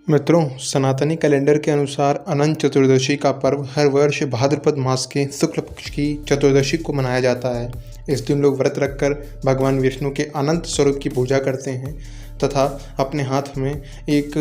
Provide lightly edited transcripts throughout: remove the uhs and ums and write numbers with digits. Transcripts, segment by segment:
मित्रों, सनातनी कैलेंडर के अनुसार अनंत चतुर्दशी का पर्व हर वर्ष भाद्रपद मास के शुक्ल पक्ष की चतुर्दशी को मनाया जाता है। इस दिन लोग व्रत रखकर भगवान विष्णु के अनंत स्वरूप की पूजा करते हैं तथा अपने हाथ में एक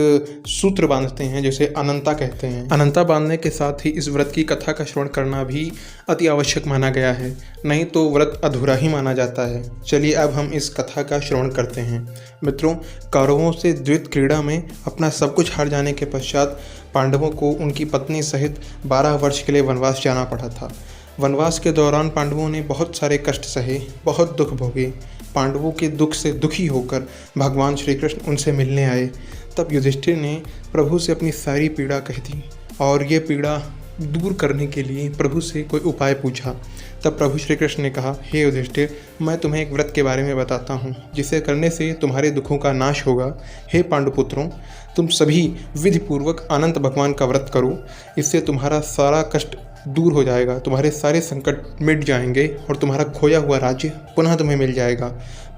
सूत्र बांधते हैं जिसे अनंता कहते हैं। अनंता बांधने के साथ ही इस व्रत की कथा का श्रवण करना भी अति आवश्यक माना गया है, नहीं तो व्रत अधूरा ही माना जाता है। चलिए अब हम इस कथा का श्रवण करते हैं। मित्रों, कौरवों से द्वैत क्रीड़ा में अपना सब कुछ हार जाने के पश्चात पांडवों को उनकी पत्नी सहित 12 वर्ष के लिए वनवास जाना पड़ा था। वनवास के दौरान पांडवों ने बहुत सारे कष्ट सहे, बहुत दुख भोगे। पांडवों के दुख से दुखी होकर भगवान श्री कृष्ण उनसे मिलने आए। तब युधिष्ठिर ने प्रभु से अपनी सारी पीड़ा कह दी और ये पीड़ा दूर करने के लिए प्रभु से कोई उपाय पूछा। तब प्रभु श्री कृष्ण ने कहा, हे युधिष्ठिर, मैं तुम्हें एक व्रत के बारे में बताता हूँ जिसे करने से तुम्हारे दुखों का नाश होगा। हे पांडुपुत्रों, तुम सभी विधिपूर्वक अनंत भगवान का व्रत करो। इससे तुम्हारा सारा कष्ट दूर हो जाएगा, तुम्हारे सारे संकट मिट जाएंगे और तुम्हारा खोया हुआ राज्य पुनः तुम्हें मिल जाएगा।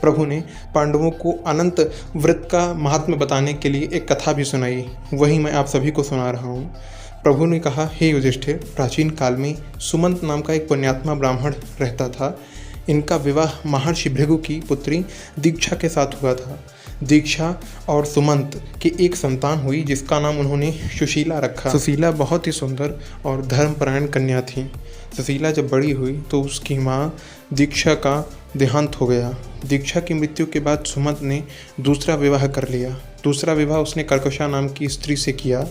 प्रभु ने पांडवों को अनंत व्रत का महात्म्य बताने के लिए एक कथा भी सुनाई, वही मैं आप सभी को सुना रहा हूँ। प्रभु ने कहा, हे युधिष्ठिर, प्राचीन काल में सुमंत नाम का एक पुण्यात्मा ब्राह्मण रहता था। इनका विवाह महर्षि भृगु की पुत्री दीक्षा के साथ हुआ था। दीक्षा और सुमंत की एक संतान हुई जिसका नाम उन्होंने सुशीला रखा। सुशीला बहुत ही सुंदर और धर्मपरायण कन्या थी। सुशीला जब बड़ी हुई तो उसकी माँ दीक्षा का देहांत हो गया। दीक्षा की मृत्यु के बाद सुमंत ने दूसरा विवाह कर लिया। दूसरा विवाह उसने कर्कशा नाम की स्त्री से किया।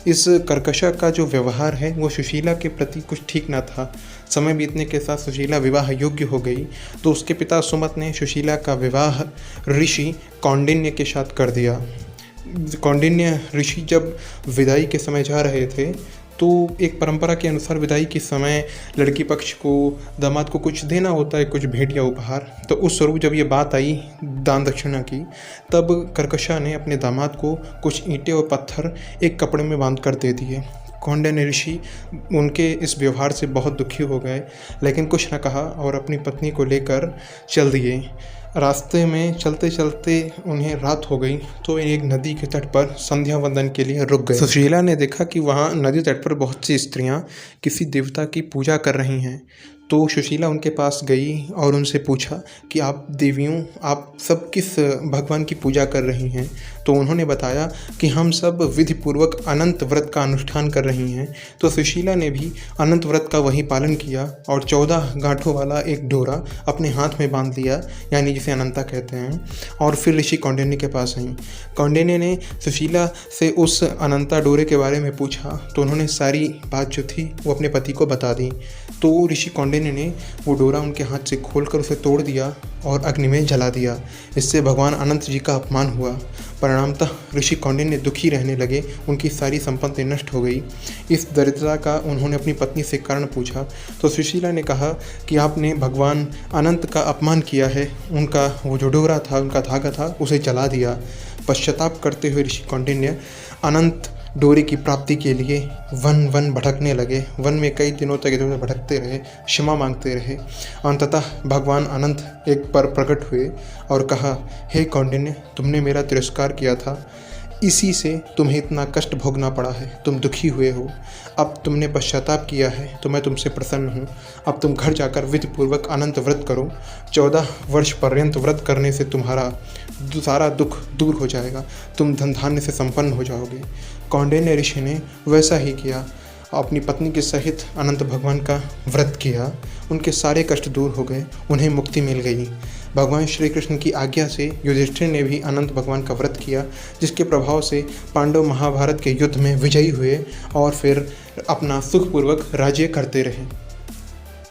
इस कर्कशा का जो व्यवहार है वो सुशीला के प्रति कुछ ठीक ना था। समय बीतने के साथ सुशीला विवाह योग्य हो गई तो उसके पिता सुमंत ने सुशीला का विवाह ऋषि कौंडिन्य के साथ कर दिया। कौंडिन्य ऋषि जब विदाई के समय जा रहे थे तो एक परंपरा के अनुसार विदाई के समय लड़की पक्ष को दामाद को कुछ देना होता है, कुछ भेंट या उपहार। तो उस स्वरूप जब ये बात आई दान दक्षिणा की, तब कर्कशा ने अपने दामाद को कुछ ईंटें और पत्थर एक कपड़े में बांध कर दे दिए। कौंडिन्य ऋषि उनके इस व्यवहार से बहुत दुखी हो गए, लेकिन कुछ न कहा और अपनी पत्नी को लेकर चल दिए। रास्ते में चलते चलते उन्हें रात हो गई तो एक नदी के तट पर संध्या वंदन के लिए रुक गए। सुशीला ने देखा कि वहाँ नदी तट पर बहुत सी स्त्रियाँ किसी देवता की पूजा कर रही हैं। तो सुशीला उनके पास गई और उनसे पूछा कि आप देवियों, आप सब किस भगवान की पूजा कर रही हैं? तो उन्होंने बताया कि हम सब विधिपूर्वक अनंत व्रत का अनुष्ठान कर रही हैं। तो सुशीला ने भी अनंत व्रत का वही पालन किया और 14 गांठों वाला एक डोरा अपने हाथ में बांध लिया, यानी जिसे अनंता कहते हैं, और फिर ऋषि कौंडिन्य के पास आई। कौंडिन्य ने सुशीला से उस अनंता डोरे के बारे में पूछा तो उन्होंने सारी बात जो थी वो अपने पति को बता दी। तो ऋषि कौंडिन्य ने वो डोरा उनके हाथ से खोलकर उसे तोड़ दिया और अग्नि में जला दिया। इससे भगवान अनंत जी का अपमान हुआ। परिणामतः ऋषि कौंडिन्य दुखी रहने लगे, उनकी सारी संपत्ति नष्ट हो गई। इस दरिद्रता का उन्होंने अपनी पत्नी से कारण पूछा तो सुशीला ने कहा कि आपने भगवान अनंत का अपमान किया है। उनका वो जो डोरा था, उनका धागा था, उसे जला दिया। पश्चाताप करते हुए ऋषि कौंडिन्य अनंत डोरे की प्राप्ति के लिए वन भटकने लगे। वन में कई दिनों तक इधर उधर भटकते रहे, क्षमा मांगते रहे। अंततः भगवान अनंत एक पर प्रकट हुए और कहा, हे कौंडिन्य, तुमने मेरा तिरस्कार किया था, इसी से तुम्हें इतना कष्ट भोगना पड़ा है। तुम दुखी हुए हो, अब तुमने पश्चाताप किया है तो मैं तुमसे प्रसन्न हूँ। अब तुम घर जाकर विधिपूर्वक अनंत व्रत करो। 14 वर्ष पर्यंत व्रत करने से तुम्हारा सारा दुख दूर हो जाएगा, तुम धन धान्य से संपन्न हो जाओगे। कौंडिन्य ऋषि ने वैसा ही किया, अपनी पत्नी के सहित अनंत भगवान का व्रत किया। उनके सारे कष्ट दूर हो गए, उन्हें मुक्ति मिल गई। भगवान श्री कृष्ण की आज्ञा से युधिष्ठिर ने भी अनंत भगवान का व्रत किया, जिसके प्रभाव से पांडव महाभारत के युद्ध में विजयी हुए और फिर अपना सुखपूर्वक राज्य करते रहे।